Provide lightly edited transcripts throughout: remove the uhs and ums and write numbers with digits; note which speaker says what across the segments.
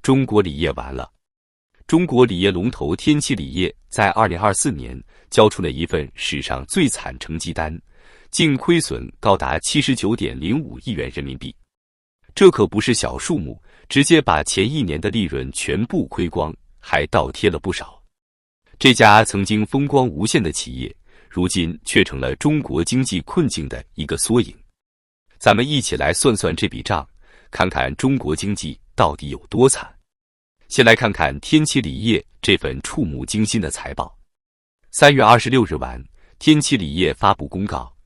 Speaker 1: 中国锂业完了。中国锂业龙头天齐锂业在2024年交出了一份史上最惨成绩单，净亏损高达79.05亿元人民币。这可不是小数目，直接把前一年的利润全部亏光，还倒贴了不少。这家曾经风光无限的企业，如今却成了中国经济困境的一个缩影。咱们一起来算算这笔账，看看中国经济到底有多惨。先来看看天齐锂业这份触目惊心的财报。3月26日晚，天齐锂业发布公告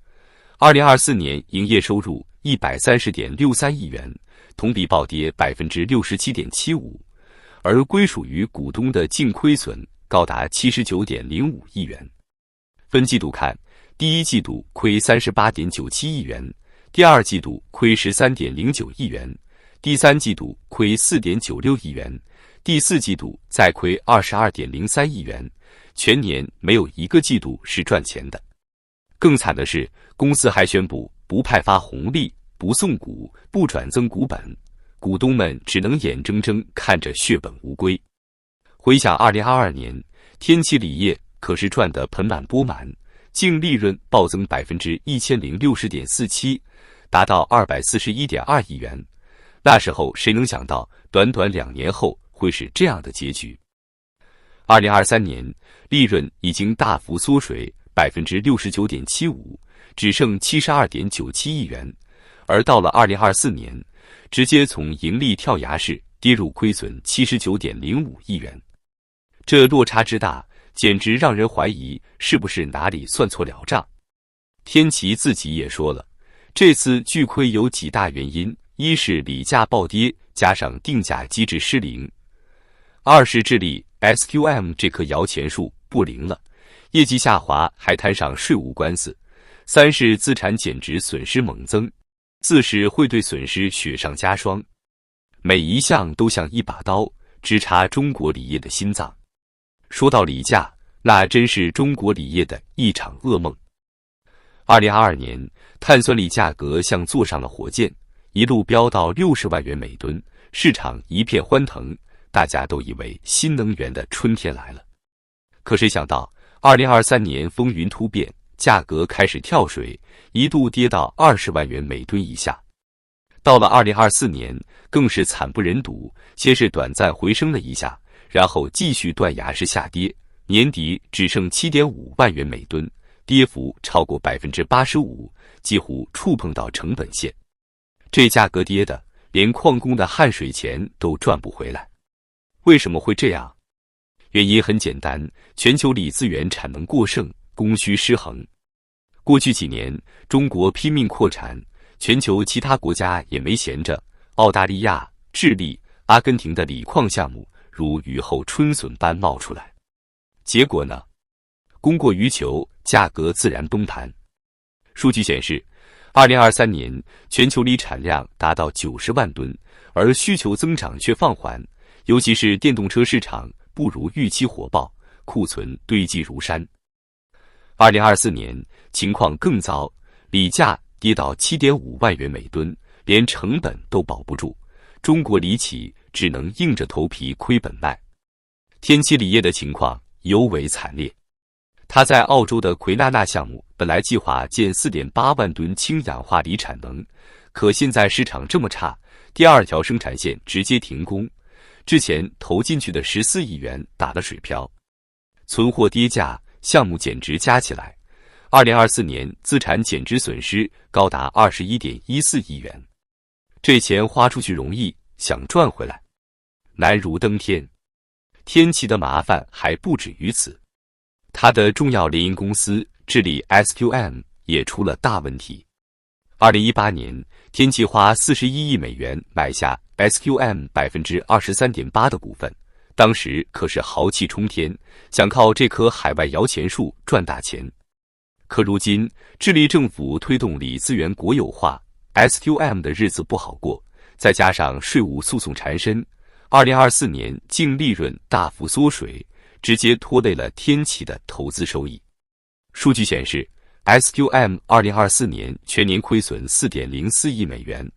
Speaker 1: ，2024年营业收入130.63亿元，同比暴跌67.75%，而归属于股东的净亏损高达79.05亿元。分季度看，第一季度亏38.97亿元，第二季度亏13.09亿元，第三季度亏4.96亿元，第四季度再亏22.03亿元，全年没有一个季度是赚钱的。更惨的是，公司还宣布不派发红利、不送股、不转增股本，股东们只能眼睁睁看着血本无归。回想2022年，天齐锂业可是赚得盆满钵满，净利润暴增1060.47%，达到241.2亿元。那时候谁能想到，短短2年后会是这样的结局。2023年，利润已经大幅缩水69.75%，只剩72.97亿元，而到了2024年，直接从盈利跳崖式跌入亏损79.05亿元。这落差之大，简直让人怀疑是不是哪里算错了账。天齐自己也说了，这次巨亏有几大原因，一是锂价暴跌加上定价机制失灵，二是智利 SQM 这棵摇钱树不灵了，业绩下滑还摊上税务官司，三是资产减值损失猛增，四是汇兑损失雪上加霜。每一项都像一把刀，直插中国锂业的心脏。说到锂价，那真是中国锂业的一场噩梦。2022年，碳酸锂价格像坐上了火箭，一路飙到60万元每吨，市场一片欢腾，大家都以为新能源的春天来了。可谁想到，2023年风云突变，价格开始跳水，一度跌到20万元每吨以下。到了2024年，更是惨不忍睹，先是短暂回升了一下，然后继续断崖式下跌，年底只剩7.5万元每吨，跌幅超过85%，几乎触碰到成本线。这价格跌的，连矿工的汗水钱都赚不回来。为什么会这样？原因很简单，全球锂资源产能过剩，供需失衡。过去几年，中国拼命扩产，全球其他国家也没闲着，澳大利亚、智利、阿根廷的锂矿项目如雨后春笋般冒出来。结果呢？供过于求，价格自然崩盘。数据显示，2023年全球锂产量达到90万吨，而需求增长却放缓，尤其是电动车市场不如预期火爆，库存堆积如山。2024年情况更糟，锂价跌到7.5万元每吨，连成本都保不住，中国锂企只能硬着头皮亏本卖。天齐锂业的情况尤为惨烈，他在澳洲的奎纳纳项目本来计划建4.8万吨氢氧化锂产能，可现在市场这么差，第二条生产线直接停工，之前投进去的14亿元打了水漂。存货跌价，项目减值加起来，2024年资产减值损失高达21.14亿元。这钱花出去容易，想赚回来难如登天。天齐的麻烦还不止于此，它的重要联营公司智利 SQM 也出了大问题。2018年，天齐花41亿美元买下 SQM 23.8%的股份，当时可是豪气冲天，想靠这棵海外摇钱树赚大钱。可如今，智利政府推动锂资源国有化 ，SQM 的日子不好过，再加上税务诉讼缠身，2024年净利润大幅缩水，直接拖累了天齐的投资收益。数据显示，SQM 2024年全年亏损4.04亿美元，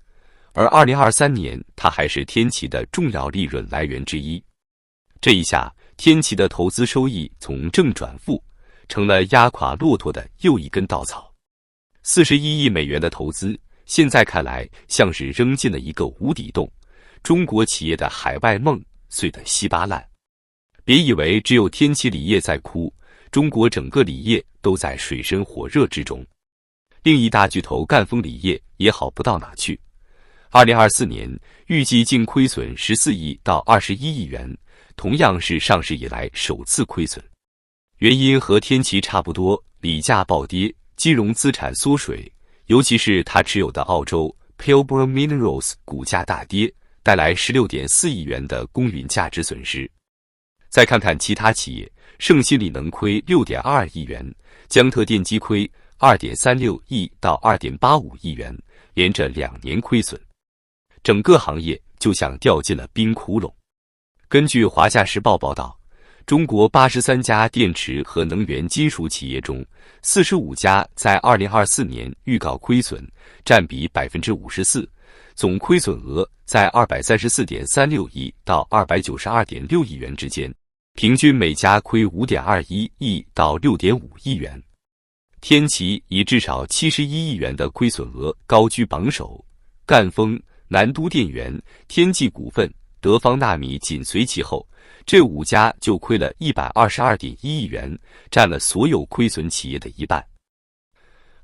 Speaker 1: 而2023年它还是天齐的重要利润来源之一。这一下，天齐的投资收益从正转负，成了压垮骆驼的又一根稻草。41亿美元的投资，现在看来像是扔进了一个无底洞，中国企业的海外梦碎得稀巴烂。别以为只有天齐锂业在哭，中国整个锂业都在水深火热之中。另一大巨头赣锋锂业也好不到哪去。2024年预计净亏损14亿到21亿元，同样是上市以来首次亏损。原因和天齐差不多，锂价暴跌，金融资产缩水，尤其是他持有的澳洲 Pilbara Minerals 股价大跌，带来16.4亿元的公允价值损失。再看看其他企业，盛新锂能亏6.22亿元，江特电机亏2.36亿到2.85亿元，连着2年亏损。整个行业就像掉进了冰窟窿。根据华夏时报报道，中国83家电池和能源金属企业中，45家在2024年预告亏损，占比54%，总亏损额在234.36亿到292.6亿元之间，平均每家亏5.21亿到6.5亿元。天齐以至少71亿元的亏损额高居榜首，赣锋、南都电源、天际股份、德方纳米紧随其后，这5家就亏了122.1亿元，占了所有亏损企业的一半。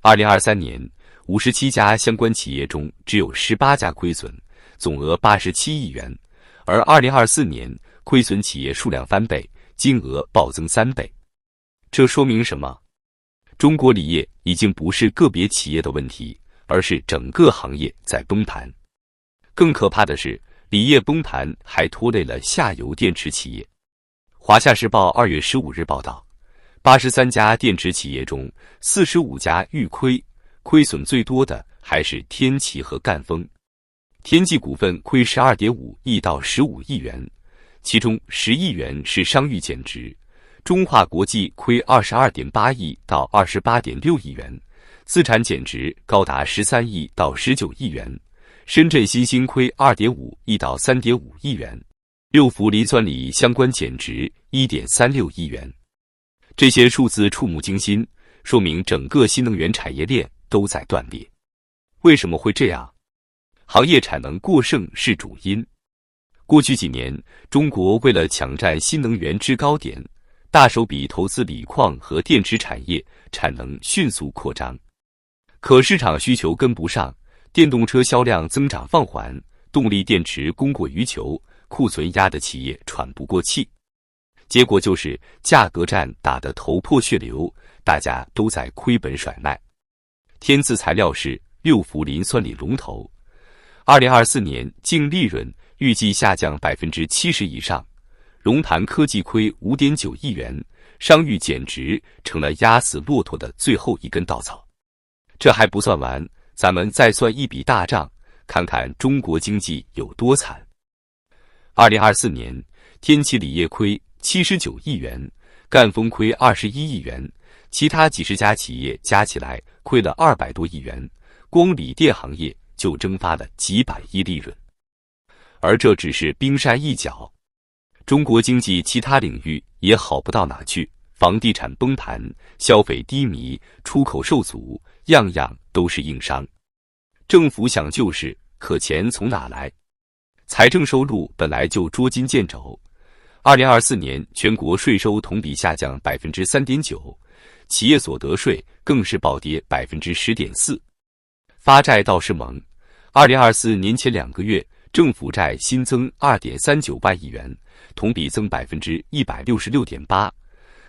Speaker 1: 2023年，57家相关企业中只有18家亏损，总额87亿元，而2024年亏损企业数量翻倍，金额暴增3倍。这说明什么？中国锂业已经不是个别企业的问题，而是整个行业在崩盘。更可怕的是，锂业崩盘还拖累了下游电池企业。华夏时报2月15日报道，83家电池企业中，45家预亏，亏损最多的还是天齐和赣锋。天际股份亏12.5亿到15亿元，其中10亿元是商誉减值；中化国际亏22.8亿到28.6亿元，资产减值高达13亿到19亿元。深圳新兴亏2.5亿到3.5亿元，六氟磷酸锂相关减值1.36亿元。这些数字触目惊心，说明整个新能源产业链都在断裂。为什么会这样？行业产能过剩是主因。过去几年，中国为了抢占新能源制高点，大手笔投资锂矿和电池产业，产能迅速扩张。可市场需求跟不上，电动车销量增长放缓，动力电池供过于求，库存压的企业喘不过气。结果就是价格战打得头破血流，大家都在亏本甩卖。天赐材料是六氟磷酸锂龙头，2024年净利润预计下降70%以上。龙潭科技亏5.9亿元，商誉减值成了压死骆驼的最后一根稻草。这还不算完，咱们再算一笔大账，看看中国经济有多惨。2024年，天齐锂业亏79亿元，赣锋亏21亿元，其他几十家企业加起来亏了200多亿元，光锂电行业就蒸发了几百亿利润。而这只是冰山一角，中国经济其他领域也好不到哪去，房地产崩盘，消费低迷，出口受阻，样样都是硬伤。政府想救市，可钱从哪来？财政收入本来就捉襟见肘，2024年全国税收同比下降3.9%，企业所得税更是暴跌10.4%。发债倒是猛，2024年前2个月政府债新增2.39万亿元，同比增166.8%。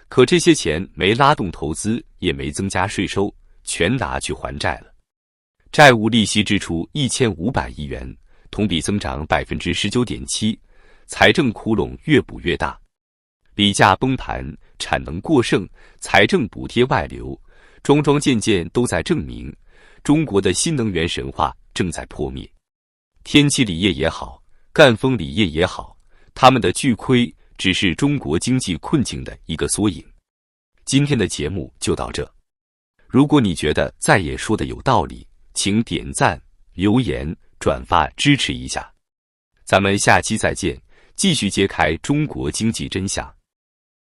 Speaker 1: 可这些钱没拉动投资，也没增加税收，全拿去还债了。债务利息支出1500亿元，同比增长19.7%，财政窟窿越补越大。锂价崩盘，产能过剩，财政补贴外流，桩桩件件都在证明，中国的新能源神话正在破灭。天齐锂业也好，赣锋锂业也好，他们的巨亏只是中国经济困境的一个缩影。今天的节目就到这。如果你觉得再也说的有道理，请点赞、留言、转发支持一下。咱们下期再见，继续揭开中国经济真相。